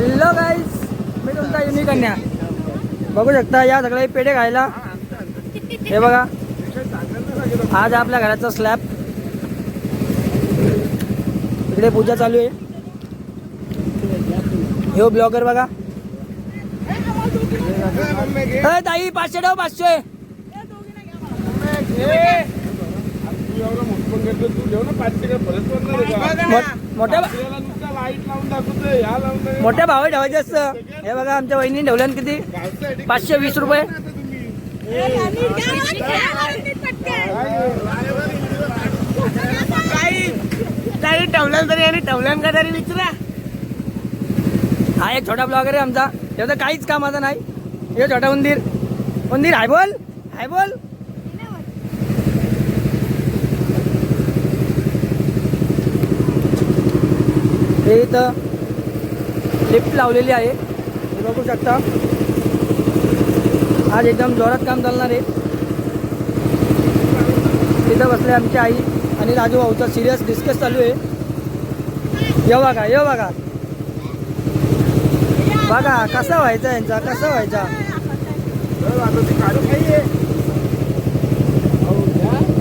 Hello guys, मी तुमचा unique कन्या. बघू शकता या सगळे पेढे खायला. हे बघा, आज आपल्या घराचा स्लॅब. इकडे पूजा चालू आहे. हे ब्लॉगर बघा. ताई 500 ठेव, 500. मोठ्या भाव ठेवायचे असतं. हे बघा आमच्या वहिनी ठेवल्यान किती, 520 रुपये. काही ठेवल्यान तरी आणि ठेवल्यान का तरी विचारा. हा एक छोटा ब्लॉगर आहे आमचा. तेवढं काहीच कामाचा नाही. हे छोटा उंदीर. उंदीर हाय बोल, हाय बोल. हे इथं लिफ्ट लावलेली आहे, हे बघू शकता. आज एकदम जोरात काम चालणार आहे. तिथं बसले आमची आई आणि राजू भाऊचा सिरियस डिस्कस चालू आहे. ये बघा, ये बघा, बघा कसा व्हायचा यांचा, कसा व्हायचा.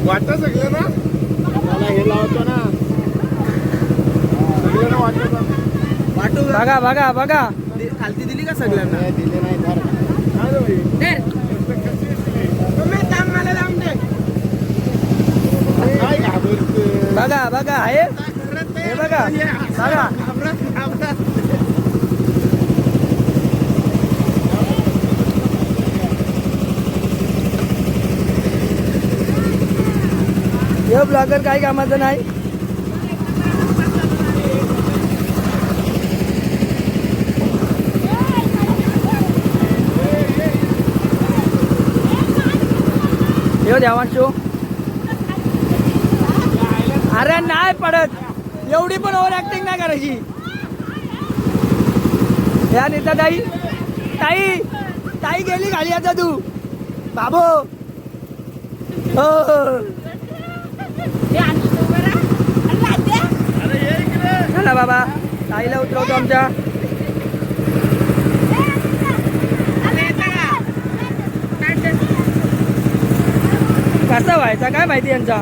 वाटत सगळं ना, मला हे लावतो ना, सगळ्यांना वाटू. बघा बघा बघा, खालती दिली का सगळ्यांना? दिले नाही. बघा बघा, आहे हे बघा बघा. हे ब्लॉगर काही कामाचं नाही. हे देवांशू. अरे नाही पडत, एवढी पण ओव्हर ऍक्टिंग नाही करायची. या नेता ताई, ताई ताई गेली खाली. आता तू बाबू हो चला बाबा, ताईला उतरवतो आमच्या. कसा व्हायचा काय माहिती यांचा.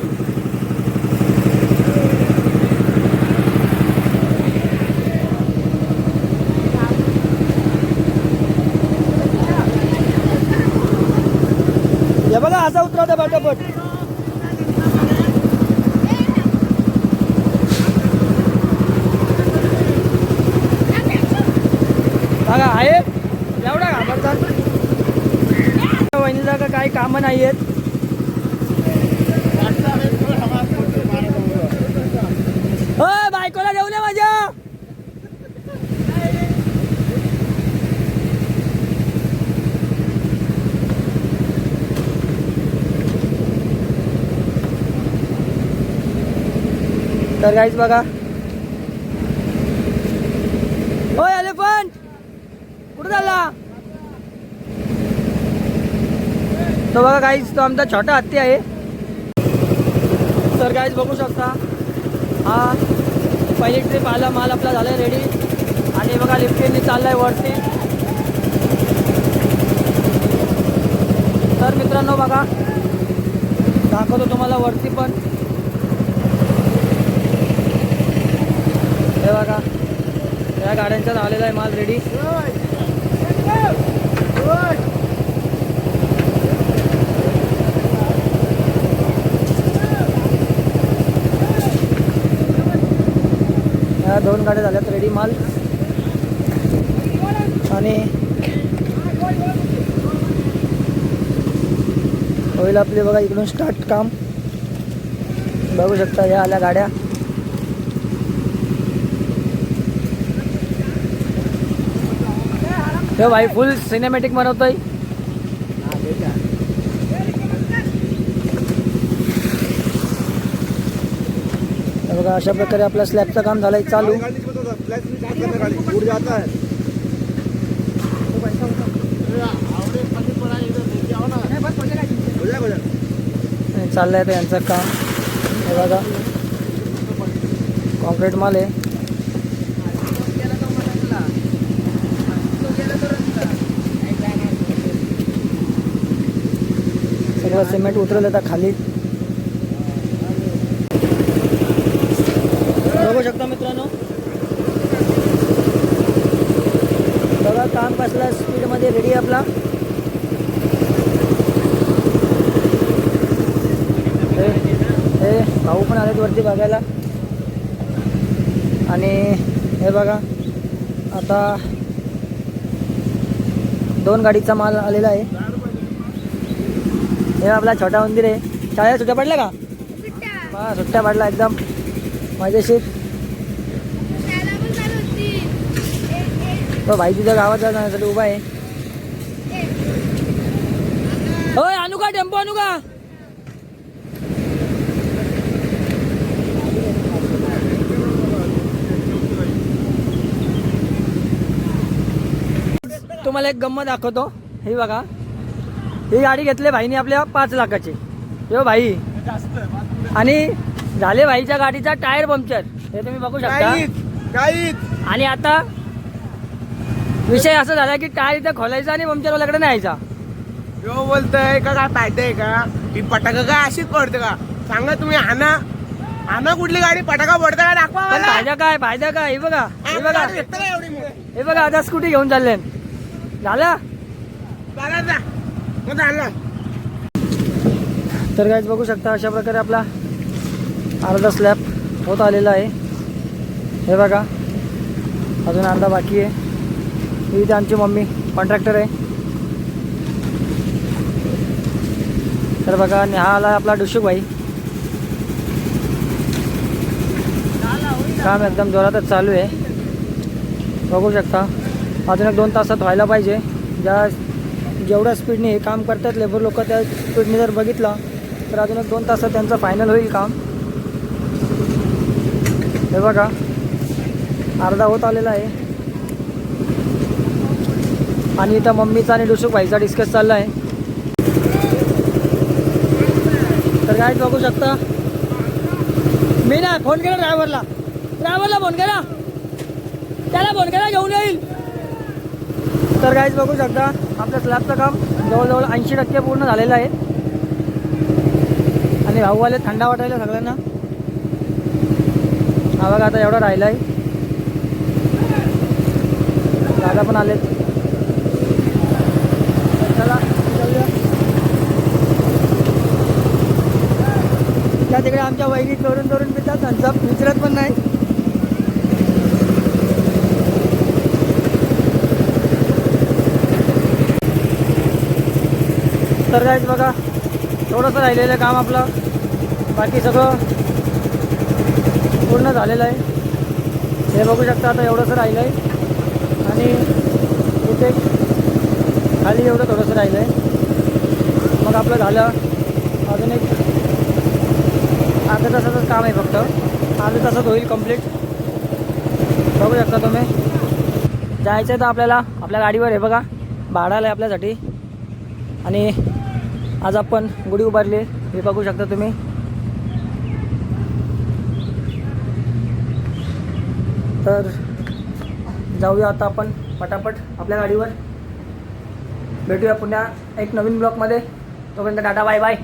हे बघा असा उतरवता पटापट. बघा आहे एवढा घाबरतात. वहिनीला का काही कामं नाही आहेत. बायकोला जेवले माझ्या. तर गाईज बघा, ओ एलिफंट कुठं झाला. तो बघा गाईज, तो आमचा छोटा हत्ती आहे. तर गाईज बघू शकता, हा पहिली ट्रिप आला माल आपला झालाय रेडी. आणि बघा लिफ्टने चाललाय वरती. तर मित्रांनो बघा, दाखवतो तुम्हाला वरती पण. हे बघा, या गाड्यांचा झालेला आहे माल रेडी. या 2 गाड्या झाल्यात रेडी माल. आणि होईल आपले बघा इकडून स्टार्ट काम. बघू शकता या आल्या गाड्या. हे भाई फुल सिनेमॅटिक बनवतोय. बघा अशा प्रकारे आपल्या स्लॅबचं काम झालंय चालू. चाललंय यांचं काम. हे बघा कॉन्क्रीट माल आहे. सगळं सिमेंट उतरवलं आता खाली. बघू शकता मित्रांनो, बघा काम कसल्या स्पीडमध्ये रेडी आहे आपला. हे भाऊ पण आलेत वरती बघायला. आणि हे बघा आता 2 गाडीचा माल आलेला आहे. हे आपला छोटा मंदिर आहे. शाळेत सुट्ट्या पडल्या का? हा सुट्ट्या पडला एकदम मजेशीर. तो भाई तुझ्या गावात जाण्यासाठी उभा आहे. होय आणू का टेम्पो आणू का? तुम्हाला एक गंमत दाखवतो. हे बघा, ही गाडी घेतली भाईने आपल्या 5 लाखाची. यो भाई आणि झाले भाईच्या गाडीचा टायर पंक्चर. हे तुम्ही बघू शकता. आणि आता विषय असा झाला की टायर इथं खोलायचा आणि पंक्चरवाल्याकडे न्यायचा. यो बोलतोय का काय फायदा आहे का? ही पटाका काय अशीच पडते का? सांगा तुम्ही. हाना कुठली गाडी पटाका पडते का? दाखवा पण मला. फायदा काय? हे बघा, हे बघा, गाडी घेतलं का एवढी मोठी? हे बघा आता स्कूटी घेऊन चालले. झालं चला जा. मग झालं. तर गाईज बघू शकता अशा प्रकारे आपला अर्धा स्लॅब होत आलेला आहे. हे बघा अजून अर्धा बाकी आहे. ही इथे आमची मम्मी कॉन्ट्रॅक्टर आहे. तर बघा आणि हा आला आपला डुशुक भाई. काम एकदम जोरातच चालू आहे. बघू शकता अजून 1-2 तासात व्हायला पाहिजे. जेवढ्या स्पीडने हे काम करतात लेबर लोक, त्या स्पीडने जर बघितला तर अजून 1-2 तासात त्यांचं फायनल होईल काम. हे बघा अर्धा होत आलेला आहे. आणि इथं मम्मीचा आणि डुशुक भाईचा डिस्कस चालला आहे. तर काय बघू शकता. मी ना फोन केला ड्रायव्हरला फोन केला, त्याला फोन केला घेऊन येईल. तर गाईज बघू शकता आपल्या स्लॅबचं काम जवळजवळ 80% पूर्ण झालेलं आहे. आणि भाऊवाले थंडा वाटायला सगळ्यांना. हा बघा आता एवढा राहिला आहे. दादा पण आलेत. चला जाऊया. त्या तिकडे आमच्या वहिनी चोरून पितात. त्यांचा विचारत पण नाही. तर गाईज बघा थोडंसं राहिलेलं काम आपलं, बाकी सगळं पूर्ण झालेलं आहे. हे बघू शकता आता एवढंसं राहिलं आहे. आणि इथे खाली एवढं थोडंसं राहिलं आहे. मग आपलं झालं. अजून एक अर्ध्या तासाचंच काम आहे फक्त. अर्ध्या तासात होईल कंप्लीट. बघू शकता तुम्ही. जायचं आहे तर आपल्याला आपल्या गाडीवर. हे बघा भाडाला आहे आपल्यासाठी. आणि आज आपण गुढी उभारली. हे बघू शकता तुम्ही. तर जाऊया आता आपण पटापट आपल्या गाडीवर. भेटूया पुन्हा एक नवीन ब्लॉगमध्ये. तोपर्यंत टाटा बाय बाय.